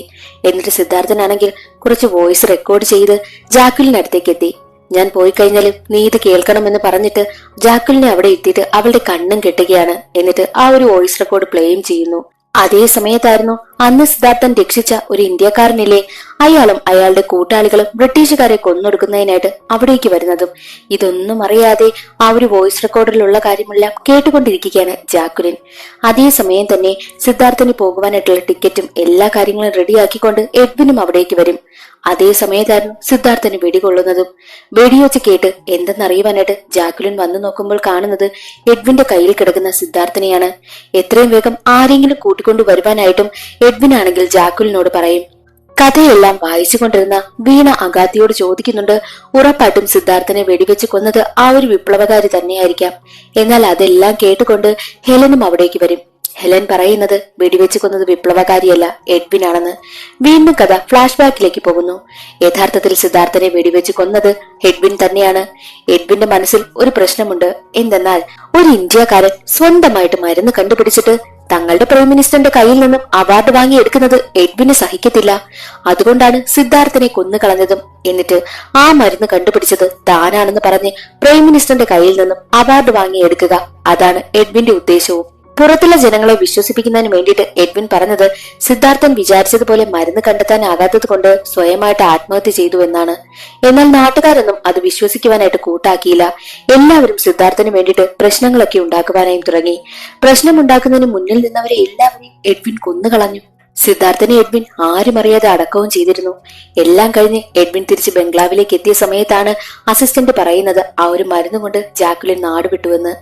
എന്നിട്ട് സിദ്ധാർത്ഥനാണെങ്കിൽ കുറച്ച് വോയിസ് റെക്കോർഡ് ചെയ്ത് ജാക്കുലിനടുത്തേക്ക് എത്തി. ഞാൻ പോയി കഴിഞ്ഞാലും നീ ഇത് കേൾക്കണമെന്ന് പറഞ്ഞിട്ട് ജാക്കുലിനെ അവിടെ എത്തിയിട്ട് അവളുടെ കണ്ണും കെട്ടുകയാണ്. എന്നിട്ട് ആ ഒരു വോയിസ് റെക്കോർഡ് പ്ലേയും ചെയ്യുന്നു. അതേ സമയത്തായിരുന്നു അന്ന് സിദ്ധാർത്ഥൻ രക്ഷിച്ച ഒരു ഇന്ത്യക്കാരനില്ലേ, അയാളും അയാളുടെ കൂട്ടാളികളും ബ്രിട്ടീഷുകാരെ കൊന്നൊടുക്കുന്നതിനായിട്ട് അവിടേക്ക് വരുന്നതും. ഇതൊന്നും അറിയാതെ ആ ഒരു വോയിസ് റെക്കോർഡിലുള്ള കാര്യമെല്ലാം കേട്ടുകൊണ്ടിരിക്കുകയാണ് ജാക്കുലിൻ. അതേസമയം തന്നെ സിദ്ധാർത്ഥന് പോകുവാനായിട്ടുള്ള ടിക്കറ്റും എല്ലാ കാര്യങ്ങളും റെഡിയാക്കിക്കൊണ്ട് എഡ്വിനും അവിടേക്ക് വരും. അതേ സമയത്തായിരുന്നു സിദ്ധാർത്ഥന് വെടികൊള്ളുന്നതും. വെടിവെച്ച് കേട്ട് എന്തെന്നറിയുവാനായിട്ട് ജാക്കുലിൻ വന്നു നോക്കുമ്പോൾ കാണുന്നത് എഡ്വിന്റെ കയ്യിൽ കിടക്കുന്ന സിദ്ധാർത്ഥനെയാണ്. എത്രയും വേഗം ആരെങ്കിലും കൂട്ടിക്കൊണ്ടു വരുവാനായിട്ടും എഡ്വിൻ ആണെങ്കിൽ ജാക്കുലിനോട് പറയും. കഥയെല്ലാം വായിച്ചുകൊണ്ടിരുന്ന വീണ അഗാത്തിയോട് ചോദിക്കുന്നുണ്ട്, ഉറപ്പായിട്ടും സിദ്ധാർത്ഥനെ വെടിവെച്ച് കൊന്നത് ആ ഒരു വിപ്ലവകാരി തന്നെയായിരിക്കാം. എന്നാൽ അതെല്ലാം കേട്ടുകൊണ്ട് ഹെലനും അവിടേക്ക് വരും. ഹെലൻ പറയുന്നത് വെടിവെച്ച് കൊന്നത് വിപ്ലവകാരിയല്ല, എഡ്വിൻ ആണെന്ന്. വീണ്ടും കഥ ഫ്ലാഷ് ബാക്കിലേക്ക് പോകുന്നു. യഥാർത്ഥത്തിൽ സിദ്ധാർത്ഥനെ വെടിവെച്ച് കൊന്നത് എഡ്വിൻ തന്നെയാണ്. എഡ്വിന്റെ മനസ്സിൽ ഒരു പ്രശ്നമുണ്ട്. എന്തെന്നാൽ ഒരു ഇന്ത്യക്കാരൻ സ്വന്തമായിട്ട് മരുന്ന് കണ്ടുപിടിച്ചിട്ട് തങ്ങളുടെ പ്രൈം മിനിസ്റ്ററിന്റെ കയ്യിൽ നിന്നും അവാർഡ് വാങ്ങി എടുക്കുന്നത് എഡ്വിന് സഹിക്കത്തില്ല. അതുകൊണ്ടാണ് സിദ്ധാർത്ഥനെ കൊന്നുകളഞ്ഞതും. എന്നിട്ട് ആ മരുന്ന് കണ്ടുപിടിച്ചത് താനാണെന്ന് പറഞ്ഞ് പ്രൈം മിനിസ്റ്ററിന്റെ കയ്യിൽ നിന്നും അവാർഡ് വാങ്ങി എടുക്കുക. അതാണ് എഡ്വിന്റെ ഉദ്ദേശവും. പുറത്തുള്ള ജനങ്ങളെ വിശ്വസിപ്പിക്കുന്നതിന് വേണ്ടിയിട്ട് എഡ്വിൻ പറഞ്ഞത് സിദ്ധാർത്ഥൻ വിചാരിച്ചതുപോലെ മരുന്ന് കണ്ടെത്താനാകാത്തത് കൊണ്ട് സ്വയമായിട്ട് ആത്മഹത്യ ചെയ്തു എന്നാണ്. എന്നാൽ നാട്ടുകാരൊന്നും അത് വിശ്വസിക്കുവാനായിട്ട് കൂട്ടാക്കിയില്ല. എല്ലാവരും സിദ്ധാർത്ഥന് വേണ്ടിയിട്ട് പ്രശ്നങ്ങളൊക്കെ ഉണ്ടാക്കുവാനായും തുടങ്ങി. പ്രശ്നമുണ്ടാക്കുന്നതിന് മുന്നിൽ നിന്നവരെ എല്ലാവരെയും എഡ്വിൻ കൊന്നുകളഞ്ഞു. സിദ്ധാർത്ഥനെ എഡ്വിൻ ആരും അറിയാതെ അടക്കവും ചെയ്തിരുന്നു. എല്ലാം കഴിഞ്ഞ് എഡ്വിൻ തിരിച്ച് ബംഗ്ലാവിലേക്ക് എത്തിയ സമയത്താണ് അസിസ്റ്റന്റ് പറയുന്നത് ആ ഒരു മരുന്ന് കൊണ്ട് ജാക്കുലിൻ നാട് വിട്ടുവെന്ന്.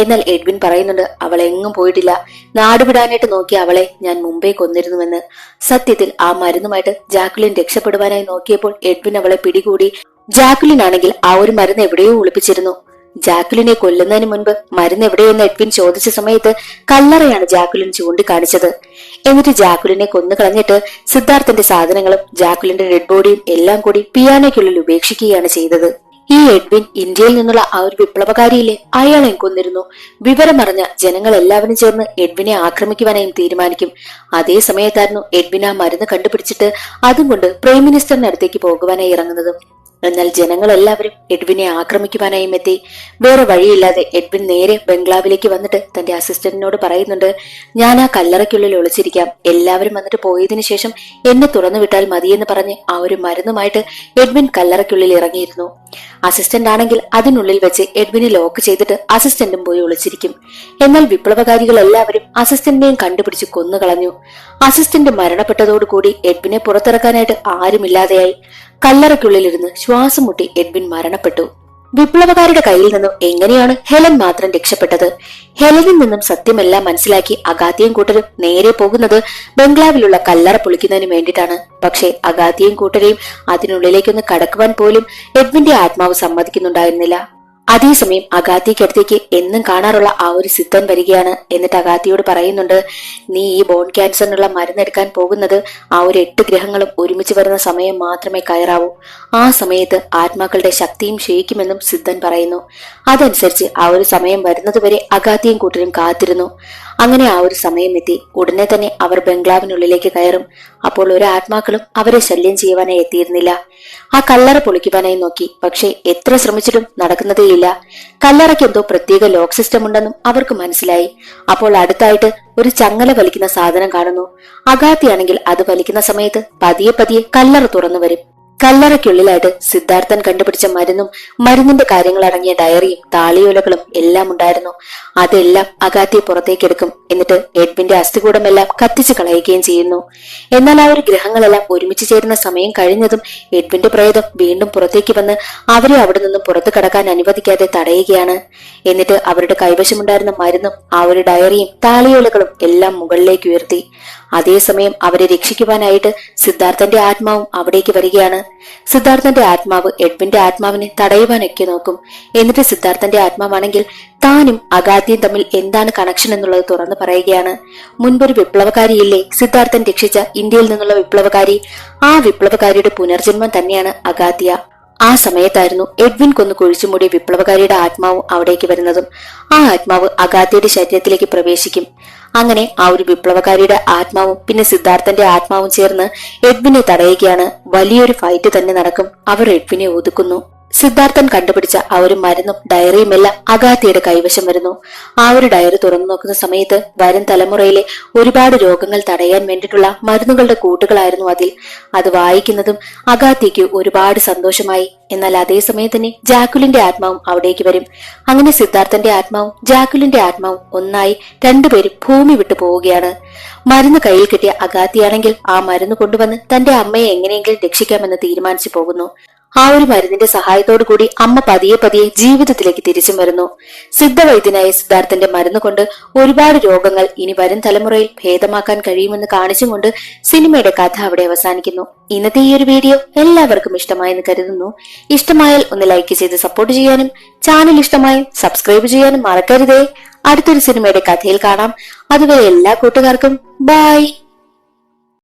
എന്നാൽ എഡ്വിൻ പറയുന്നുണ്ട് അവൾ എങ്ങും പോയിട്ടില്ല, നാടുവിടാനായിട്ട് നോക്കിയ അവളെ ഞാൻ മുമ്പേ കൊന്നിരുന്നുവെന്ന്. സത്യത്തിൽ ആ മരുന്നുമായിട്ട് ജാക്കുലിൻ രക്ഷപ്പെടുവാനായി നോക്കിയപ്പോൾ എഡ്വിൻ അവളെ പിടികൂടി. ജാക്കുലിൻ ആണെങ്കിൽ ആ ഒരു മരുന്ന് എവിടെയോ ഒളിപ്പിച്ചിരുന്നു. ജാക്കുലിനെ കൊല്ലുന്നതിന് മുൻപ് മരുന്ന് എവിടെയെന്ന് എഡ്വിൻ ചോദിച്ച സമയത്ത് കല്ലറയാണ് ജാക്കുലിൻ ചൂണ്ടിക്കാണിച്ചത്. എന്നിട്ട് ജാക്കുലിനെ കൊന്നു കളഞ്ഞിട്ട് സിദ്ധാർത്ഥന്റെ സാധനങ്ങളും ജാക്കുലിന്റെ ഡെഡ് ബോഡിയും എല്ലാം കൂടി പിയാനോയ്ക്കുള്ളിൽ ഉപേക്ഷിക്കുകയാണ് ചെയ്തത്. ഈ എഡ്വിൻ ഇന്ത്യയിൽ നിന്നുള്ള ആ ഒരു വിപ്ലവകാരിയില്ലേ, അയാളെ കൊന്നിരുന്നു. വിവരമറിഞ്ഞ ജനങ്ങൾ എല്ലാവരും ചേർന്ന് എഡ്വിനെ ആക്രമിക്കുവാനായും തീരുമാനിക്കും. അതേ സമയത്തായിരുന്നു എഡ്വിൻ ആ മരുന്ന് കണ്ടുപിടിച്ചിട്ട് അതും കൊണ്ട് പ്രൈം മിനിസ്റ്ററിന്റെ അടുത്തേക്ക് പോകുവാനായി ഇറങ്ങുന്നതും. എന്നാൽ ജനങ്ങൾ എല്ലാവരും എഡ്വിനെ ആക്രമിക്കുവാനായും എത്തി. വേറെ വഴിയില്ലാതെ എഡ്വിൻ നേരെ ബംഗ്ലാവിലേക്ക് വന്നിട്ട് തന്റെ അസിസ്റ്റന്റിനോട് പറയുന്നുണ്ട്, ഞാൻ ആ കല്ലറയ്ക്കുള്ളിൽ ഒളിച്ചിരിക്കാം, എല്ലാവരും വന്നിട്ട് പോയതിനു ശേഷം എന്നെ തുറന്നു വിട്ടാൽ മതിയെന്ന് പറഞ്ഞ് ആ ഒരു മരുന്നുമായിട്ട് എഡ്വിൻ കല്ലറയ്ക്കുള്ളിൽ ഇറങ്ങിയിരുന്നു. അസിസ്റ്റന്റ് ആണെങ്കിൽ അതിനുള്ളിൽ വെച്ച് എഡ്വിനെ ലോക്ക് ചെയ്തിട്ട് അസിസ്റ്റന്റും പോയി ഒളിച്ചിരിക്കും. എന്നാൽ വിപ്ലവകാരികൾ എല്ലാവരും അസിസ്റ്റന്റിനെയും കണ്ടുപിടിച്ച് കൊന്നുകളഞ്ഞു. അസിസ്റ്റന്റ് മരണപ്പെട്ടതോടുകൂടി എഡ്വിനെ പുറത്തിറക്കാനായിട്ട് ആരുമില്ലാതെയായി. കല്ലറയ്ക്കുള്ളിലിരുന്ന് ശ്വാസം മുട്ടി എഡ്വിൻ മരണപ്പെട്ടു. വിപ്ലവകാരുടെ കയ്യിൽ നിന്നും എങ്ങനെയാണ് ഹെലൻ മാത്രം രക്ഷപ്പെട്ടത്? ഹെലനിൽ നിന്നും സത്യമെല്ലാം മനസ്സിലാക്കി അഗാത്തിയും കൂട്ടരും നേരെ പോകുന്നത് ബംഗ്ലാവിലുള്ള കല്ലറ പൊളിക്കുന്നതിന് വേണ്ടിയിട്ടാണ്. പക്ഷേ അഗാത്തിയും കൂട്ടരെയും അതിനുള്ളിലേക്കൊന്ന് കടക്കുവാൻ പോലും എഡ്വിന്റെ ആത്മാവ് സമ്മതിക്കുന്നുണ്ടായിരുന്നില്ല. അതേസമയം അഗാത്തിക്കടുത്തേക്ക് എന്നും കാണാറുള്ള ആ ഒരു സിദ്ധൻ വരികയാണ്. എന്നിട്ട് അഗാത്തിയോട് പറയുന്നുണ്ട്, നീ ഈ ബോൺ ക്യാൻസറിനുള്ള മരുന്നെടുക്കാൻ പോകുന്നത് ആ ഒരു 8 ഗ്രഹങ്ങളും ഒരുമിച്ച് വരുന്ന സമയം മാത്രമേ കയറാവൂ. ആ സമയത്ത് ആത്മാക്കളുടെ ശക്തിയും ക്ഷയിക്കുമെന്നും സിദ്ധൻ പറയുന്നു. അതനുസരിച്ച് ആ ഒരു സമയം വരുന്നതുവരെ അഗാത്തിയും കൂട്ടരും കാത്തിരുന്നു. അങ്ങനെ ആ ഒരു സമയം എത്തി. ഉടനെ തന്നെ അവർ ബംഗ്ലാവിനുള്ളിലേക്ക് കയറും. അപ്പോൾ ഒരു ആത്മാക്കളും അവരെ ശല്യം ചെയ്യുവാനായി എത്തിയിരുന്നില്ല. ആ കല്ലറ പൊളിക്കുവാനായി നോക്കി, പക്ഷേ എത്ര ശ്രമിച്ചിട്ടും നടക്കുന്നതേയില്ല. കല്ലറയ്ക്ക് എന്തോ പ്രത്യേക ലോക്ക് സിസ്റ്റം ഉണ്ടെന്നും അവർക്ക് മനസ്സിലായി. അപ്പോൾ അടുത്തായിട്ട് ഒരു ചങ്ങല വലിക്കുന്ന സാധനം കാണുന്നു. അഗാത്തിയാണെങ്കിൽ അത് വലിക്കുന്ന സമയത്ത് പതിയെ പതിയെ കല്ലറ തുറന്നു വരും. കല്ലറയ്ക്കുള്ളിലായിട്ട് സിദ്ധാർത്ഥൻ കണ്ടുപിടിച്ച മരുന്നും മരുന്നിന്റെ കാര്യങ്ങൾ അടങ്ങിയ ഡയറിയും താളിയോലകളും എല്ലാം ഉണ്ടായിരുന്നു. അതെല്ലാം അഗാത്തിയെ പുറത്തേക്കെടുക്കും. എന്നിട്ട് എഡ്വിന്റെ അസ്ഥികൂടമെല്ലാം കത്തിച്ചു കളയുകയും ചെയ്യുന്നു. എന്നാൽ ആ ഒരു ഗ്രഹങ്ങളെല്ലാം ഒരുമിച്ച് ചേരുന്ന സമയം കഴിഞ്ഞതും എഡ്വിന്റെ പ്രേതം വീണ്ടും പുറത്തേക്ക് വന്ന് അവരെ അവിടെ നിന്നും പുറത്തു കടക്കാൻ അനുവദിക്കാതെ തടയുകയാണ്. എന്നിട്ട് അവരുടെ കൈവശമുണ്ടായിരുന്ന മരുന്നും ആ ഒരു ഡയറിയും താളിയോലകളും എല്ലാം മുകളിലേക്ക് ഉയർത്തി. അതേസമയം അവരെ രക്ഷിക്കുവാനായിട്ട് സിദ്ധാർത്ഥന്റെ ആത്മാവും അവിടേക്ക് വരികയാണ്. സിദ്ധാർത്ഥന്റെ ആത്മാവ് എഡ്വിന്റെ ആത്മാവിനെ തടയുവാനൊക്കെ നോക്കും. എന്നിട്ട് സിദ്ധാർത്ഥന്റെ ആത്മാവാണെങ്കിൽ താനും അഗാത്തിയും തമ്മിൽ എന്താണ് കണക്ഷൻ എന്നുള്ളത് തുറന്നു പറയുകയാണ്. മുൻപൊരു വിപ്ലവകാരിയില്ലേ സിദ്ധാർത്ഥൻ രക്ഷിച്ച ഇന്ത്യയിൽ നിന്നുള്ള വിപ്ലവകാരി, ആ വിപ്ലവകാരിയുടെ പുനർജന്മം തന്നെയാണ് അഗാത്തിയ. ആ സമയത്തായിരുന്നു എഡ്വിൻ കൊന്നു കുഴിച്ചുമൂടിയ വിപ്ലവകാരിയുടെ ആത്മാവും അവിടേക്ക് വരുന്നതും. ആ ആത്മാവ് അഗാത്തിയുടെ ശരീരത്തിലേക്ക് പ്രവേശിക്കും. അങ്ങനെ ആ ഒരു വിപ്ലവകാരിയുടെ ആത്മാവും പിന്നെ സിദ്ധാർത്ഥന്റെ ആത്മാവും ചേർന്ന് എഡ്വിനെ തടയുകയാണ്. വലിയൊരു ഫൈറ്റ് തന്നെ നടക്കും. അവർ എഡ്വിനെ ഒതുക്കുന്നു. സിദ്ധാർത്ഥൻ കണ്ടുപിടിച്ച ആ ഒരു മരുന്നും ഡയറിയും എല്ലാം അഗാത്തിയുടെ കൈവശം വരുന്നു. ആ ഒരു ഡയറി തുറന്നു നോക്കുന്ന സമയത്ത് വരും തലമുറയിലെ ഒരുപാട് രോഗങ്ങൾ തടയാൻ വേണ്ടിയിട്ടുള്ള മരുന്നുകളുടെ കൂട്ടുകളായിരുന്നു അതിൽ. അത് വായിക്കുന്നതും അഗാത്തിക്ക് ഒരുപാട് സന്തോഷമായി. എന്നാൽ അതേസമയം തന്നെ ജാക്കുലിന്റെ ആത്മാവും അവിടേക്ക് വരും. അങ്ങനെ സിദ്ധാർത്ഥന്റെ ആത്മാവും ജാക്കുലിന്റെ ആത്മാവും ഒന്നായി രണ്ടുപേരും ഭൂമി വിട്ടു പോവുകയാണ്. മരുന്ന് കയ്യിൽ കിട്ടിയ അഗാത്തിയാണെങ്കിൽ ആ മരുന്ന് കൊണ്ടുവന്ന് തന്റെ അമ്മയെ എങ്ങനെയെങ്കിലും രക്ഷിക്കാമെന്ന് തീരുമാനിച്ചു പോകുന്നു. ആ ഒരു മരുന്നിന്റെ സഹായത്തോടു കൂടി അമ്മ പതിയെ പതിയെ ജീവിതത്തിലേക്ക് തിരിച്ചും വരുന്നു. സിദ്ധവൈദ്യനായ സിദ്ധാർത്ഥന്റെ മരുന്ന് കൊണ്ട് ഒരുപാട് രോഗങ്ങൾ ഇനി വരും തലമുറയിൽ ഭേദമാക്കാൻ കഴിയുമെന്ന് കാണിച്ചും കൊണ്ട് സിനിമയുടെ കഥ അവിടെ അവസാനിക്കുന്നു. ഇന്നത്തെ ഈ ഒരു വീഡിയോ എല്ലാവർക്കും ഇഷ്ടമായെന്ന് കരുതുന്നു. ഇഷ്ടമായാൽ ഒന്ന് ലൈക്ക് ചെയ്ത് സപ്പോർട്ട് ചെയ്യാനും ചാനൽ ഇഷ്ടമായും സബ്സ്ക്രൈബ് ചെയ്യാനും മറക്കരുതേ. അടുത്തൊരു സിനിമയുടെ കഥയിൽ കാണാം. അതുവരെ എല്ലാ കൂട്ടുകാർക്കും ബൈ.